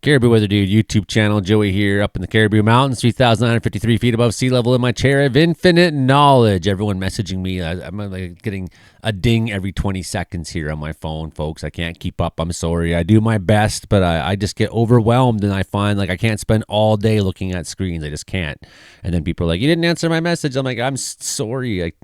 Caribou Weather Dude YouTube channel. Joey here up in the Caribou Mountains, 3,953 feet above sea level in my chair of infinite knowledge. Everyone messaging me. I'm like getting a ding every 20 seconds here on my phone, folks. I can't keep up. I'm sorry. I do my best, but I just get overwhelmed and I find like I can't spend all day looking at screens. I just can't. And then people are like, you didn't answer my message. I'm like, I'm sorry.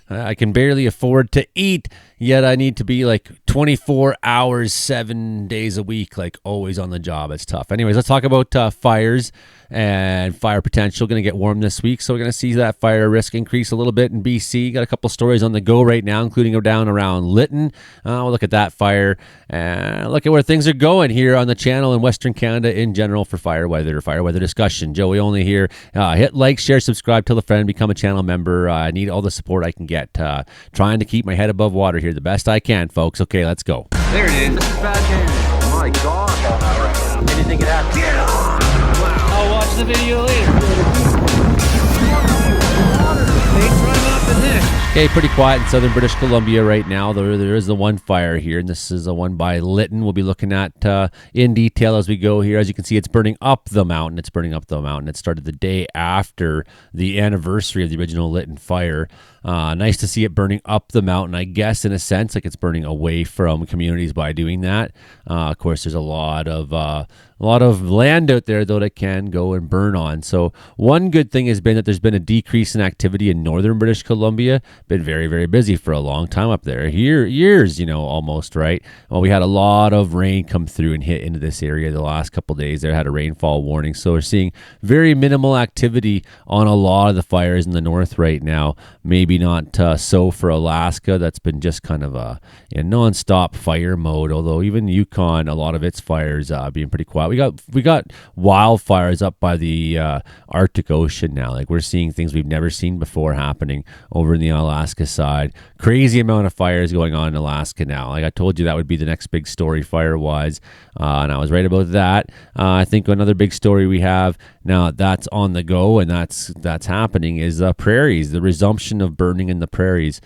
I can barely afford to eat, yet I need to be like 24 hours, 7 days a week, like always on the job. It's tough. Anyways, let's talk about fires and fire potential. Going to get warm this week, so we're going to see that fire risk increase a little bit in BC. Got a couple stories on the go right now, including down around Linton. We'll look at that fire and look at where things are going here on the channel in Western Canada in general for fire weather discussion. Joey only here. Hit like, share, subscribe, tell a friend, become a channel member. I need all the support I can get. Trying to keep my head above water here the best I can, folks. Okay, let's go. There it is. Oh my God. Anything could happen. Wow. I'll watch the video later. Thanks right off the neck. Okay, pretty quiet in southern British Columbia right now. There is the one fire here, and this is the one by Linton. We'll be looking at in detail as we go here. As you can see, it's burning up the mountain. It started the day after the anniversary of the original Linton fire. Nice to see it burning up the mountain, I guess, in a sense, like it's burning away from communities by doing that. Of course, there's a lot of land out there, though, that can go and burn on. So one good thing has been that there's been a decrease in activity in northern British Columbia. Been very, very busy for a long time up there. Years, almost, right? Well, we had a lot of rain come through and hit into this area the last couple of days. There had a rainfall warning. So we're seeing very minimal activity on a lot of the fires in the north right now. Maybe not so for Alaska. That's been just kind of in nonstop fire mode. Although even Yukon, a lot of its fires being pretty quiet. We got wildfires up by the Arctic Ocean now. Like we're seeing things we've never seen before happening over in the Alaska side. Crazy amount of fires going on in Alaska now. Like I told you, that would be the next big story fire-wise, and I was right about that. I think another big story we have now that's on the go and that's happening is prairies. The resumption of burning in the prairies.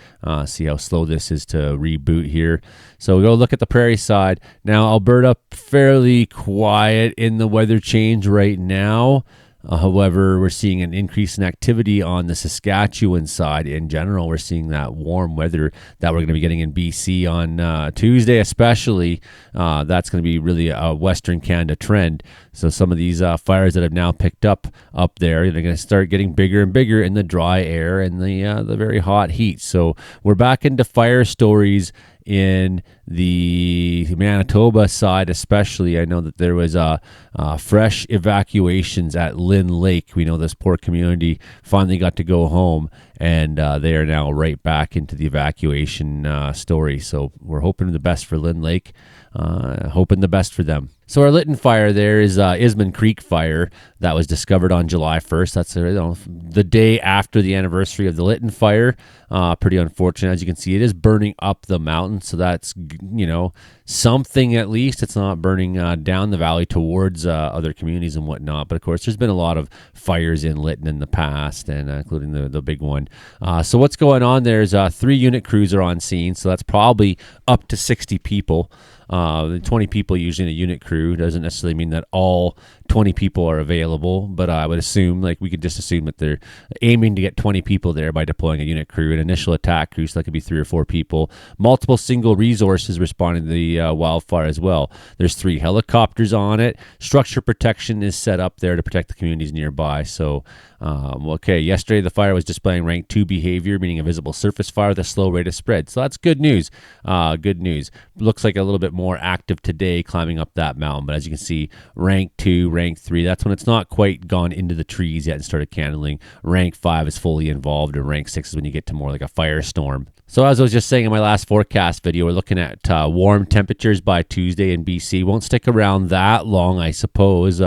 See how slow this is to reboot here. So we'll go look at the prairie side. Now, Alberta, fairly quiet in the weather change right now. However, we're seeing an increase in activity on the Saskatchewan side in general. We're seeing that warm weather that we're going to be getting in BC on Tuesday especially. That's going to be really a Western Canada trend. So some of these fires that have now picked up there, they're going to start getting bigger and bigger in the dry air and the very hot heat. So we're back into fire stories in the Manitoba side especially. I know that there was fresh evacuations at Lynn Lake. We know this poor community finally got to go home, and they are now right back into the evacuation story. So we're hoping the best for Lynn Lake, hoping the best for them. So our Linton fire there is Isman Creek fire that was discovered on July 1st. That's the day after the anniversary of the Linton fire. Pretty unfortunate. As you can see, it is burning up the mountain. So that's, something at least. It's not burning down the valley towards other communities and whatnot. But of course, there's been a lot of fires in Linton in the past, and including the big one. So what's going on? There's 3 unit crews are on scene. So that's probably up to 60 people. 20 people usually in a unit crew. Doesn't necessarily mean that all 20 people are available, but I would assume, we could just assume that they're aiming to get 20 people there by deploying a unit crew, an initial attack crew, so that could be 3 or 4 people. Multiple single resources responding to the wildfire as well. There's 3 helicopters on it. Structure protection is set up there to protect the communities nearby. So, yesterday the fire was displaying rank 2 behavior, meaning a visible surface fire with a slow rate of spread. So that's good news. Looks like a little bit more active today climbing up that mountain, but as you can see, rank 2, rank 3, that's when it's not quite gone into the trees yet and started candling. Rank 5 is fully involved, and rank 6 is when you get to more like a firestorm. So as I was just saying in my last forecast video, we're looking at warm temperatures by Tuesday in BC. Won't stick around that long, I suppose,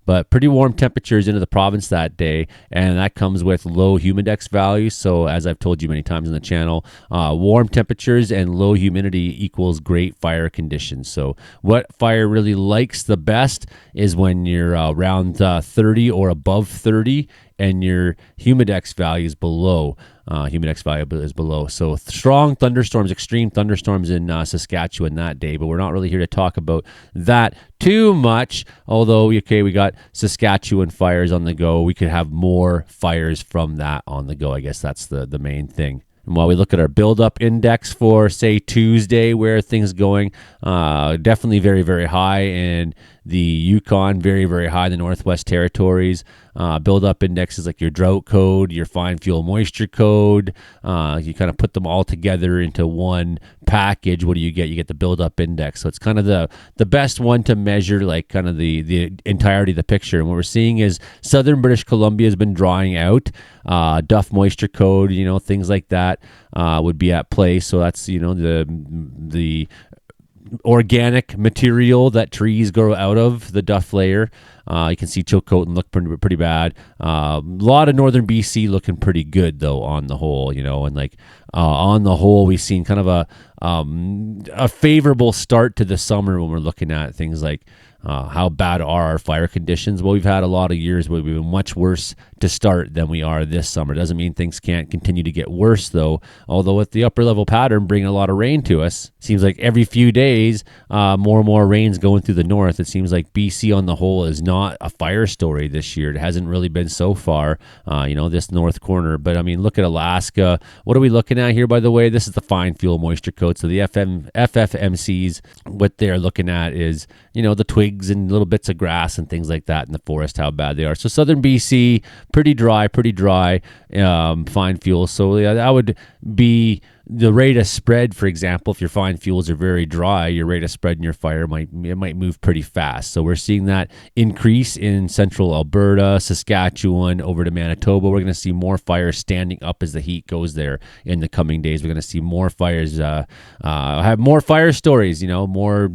but pretty warm temperatures into the province that day, and that comes with low humidex values. So as I've told you many times on the channel, warm temperatures and low humidity equals great fire conditions. So what fire really likes the best is when you're around 30 or above 30 and your humidex value is below Humid X value is below. So strong thunderstorms, extreme thunderstorms in Saskatchewan that day, but we're not really here to talk about that too much. Although, okay, we got Saskatchewan fires on the go. We could have more fires from that on the go. I guess that's the main thing. And while we look at our buildup index for, say, Tuesday, where are things going? Definitely very, very high in the Yukon, very, very high in the Northwest Territories. Buildup indexes like your drought code, your fine fuel moisture code. You kind of put them all together into one package. What do you get? You get the buildup index. So it's kind of the best one to measure like kind of the entirety of the picture. And what we're seeing is southern British Columbia has been drying out. Duff moisture code, things like that would be at play. So that's, the organic material that trees grow out of, the duff layer. You can see Chilcotin look pretty bad. A lot of northern BC looking pretty good though on the whole, and like on the whole we've seen kind of a favorable start to the summer when we're looking at things like how bad are our fire conditions? Well, we've had a lot of years where we've been much worse to start than we are this summer. Doesn't mean things can't continue to get worse, though. Although with the upper level pattern bringing a lot of rain to us, seems like every few days, more and more rain's going through the north. It seems like BC on the whole is not a fire story this year. It hasn't really been so far, this north corner. But I mean, look at Alaska. What are we looking at here, by the way? This is the fine fuel moisture code. So the FFMCs, what they're looking at is, the twigs and little bits of grass and things like that in the forest, how bad they are. So southern BC, pretty dry, fine fuel. So yeah, that would be the rate of spread. For example, if your fine fuels are very dry, your rate of spread in your fire might move pretty fast. So we're seeing that increase in central Alberta, Saskatchewan, over to Manitoba. We're going to see more fires standing up as the heat goes there in the coming days. We're going to see more fires, have more fire stories, more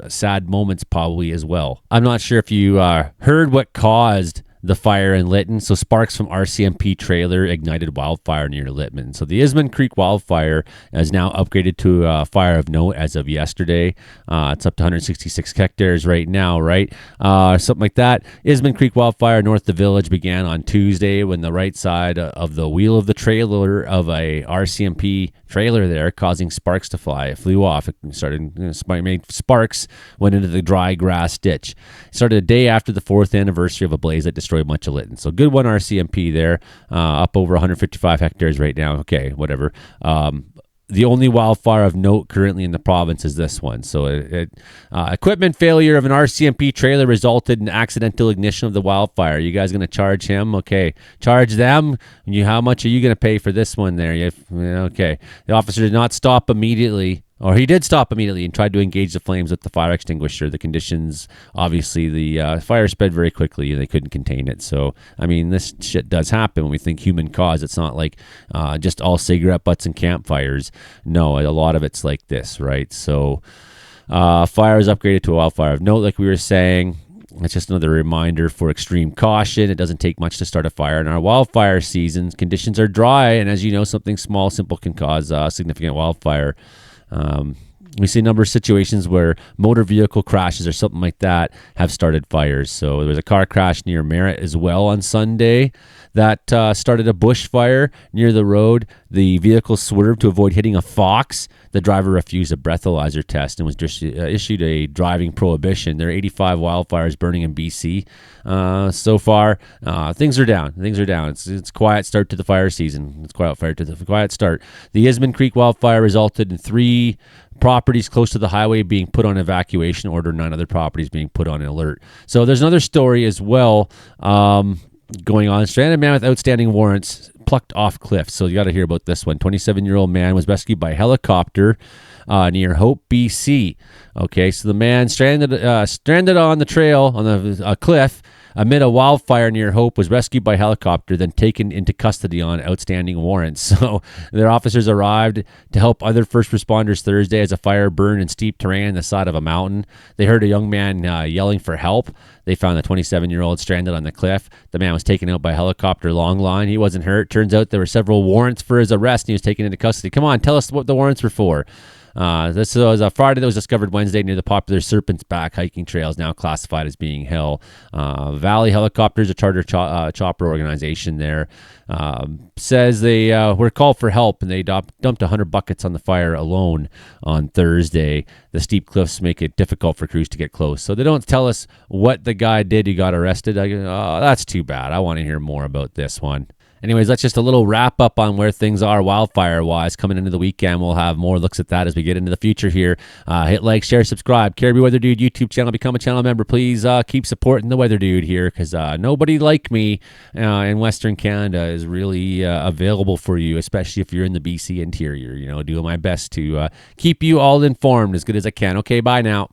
sad moments probably as well. I'm not sure if you heard what caused the fire in Linton. So sparks from RCMP trailer ignited wildfire near Linton. So the Isman Creek wildfire is now upgraded to a fire of note as of yesterday. It's up to 166 hectares right now, right? Something like that. Isman Creek wildfire north of the village began on Tuesday when the right side of the wheel of the trailer of a RCMP trailer there causing sparks to fly. It flew off. It made sparks, went into the dry grass ditch. It started a day after the 4th anniversary of a blaze that destroyed much of Linton. So good one RCMP there, up over 155 hectares right now. Okay, whatever. The only wildfire of note currently in the province is this one. So equipment failure of an RCMP trailer resulted in accidental ignition of the wildfire. You guys going to charge him? Okay. Charge them? How much are you going to pay for this one there? Okay. The officer did not stop immediately. Or he did stop immediately and tried to engage the flames with the fire extinguisher. The conditions, obviously, the fire spread very quickly and they couldn't contain it. So, I mean, this shit does happen when we think human cause. It's not like just all cigarette butts and campfires. No, a lot of it's like this, right? So, fire is upgraded to a wildfire of note, like we were saying. It's just another reminder for extreme caution. It doesn't take much to start a fire in our wildfire seasons. Conditions are dry, and as you know, something small, simple can cause significant wildfire. We see a number of situations where motor vehicle crashes or something like that have started fires. So there was a car crash near Merritt as well on Sunday that started a bush fire near the road. The vehicle swerved to avoid hitting a fox. The driver refused a breathalyzer test and was issued a driving prohibition. There are 85 wildfires burning in BC so far. Things are down. It's quiet start to the fire season. It's quiet start. The Isman Creek wildfire resulted in 3 properties close to the highway being put on evacuation order, 9 other properties being put on alert. So there's another story as well going on. Stranded man with outstanding warrants plucked off cliff. So you got to hear about this one. 27-year-old man was rescued by helicopter near Hope, BC. Okay, so the man stranded on the trail on a cliff amid a wildfire near Hope was rescued by helicopter, then taken into custody on outstanding warrants. So their officers arrived to help other first responders Thursday as a fire burned in steep terrain on the side of a mountain. They heard a young man yelling for help. They found the 27-year-old stranded on the cliff. The man was taken out by helicopter long line. He wasn't hurt. Turns out there were several warrants for his arrest, and he was taken into custody. Come on, tell us what the warrants were for. This was a Friday that was discovered Wednesday near the popular Serpent's Back hiking trails, now classified as being hell. Valley Helicopters, a charter chopper organization there, says they were called for help, and they dumped 100 buckets on the fire alone on Thursday. The steep cliffs make it difficult for crews to get close. So they don't tell us what the guy did who got arrested. That's too bad. I want to hear more about this one. Anyways, that's just a little wrap up on where things are wildfire-wise. Coming into the weekend, we'll have more looks at that as we get into the future here. Hit like, share, subscribe. Caribou Weather Dude YouTube channel. Become a channel member. Please keep supporting the Weather Dude here, because nobody like me in Western Canada is really available for you, especially if you're in the BC interior. Doing my best to keep you all informed as good as I can. Okay, bye now.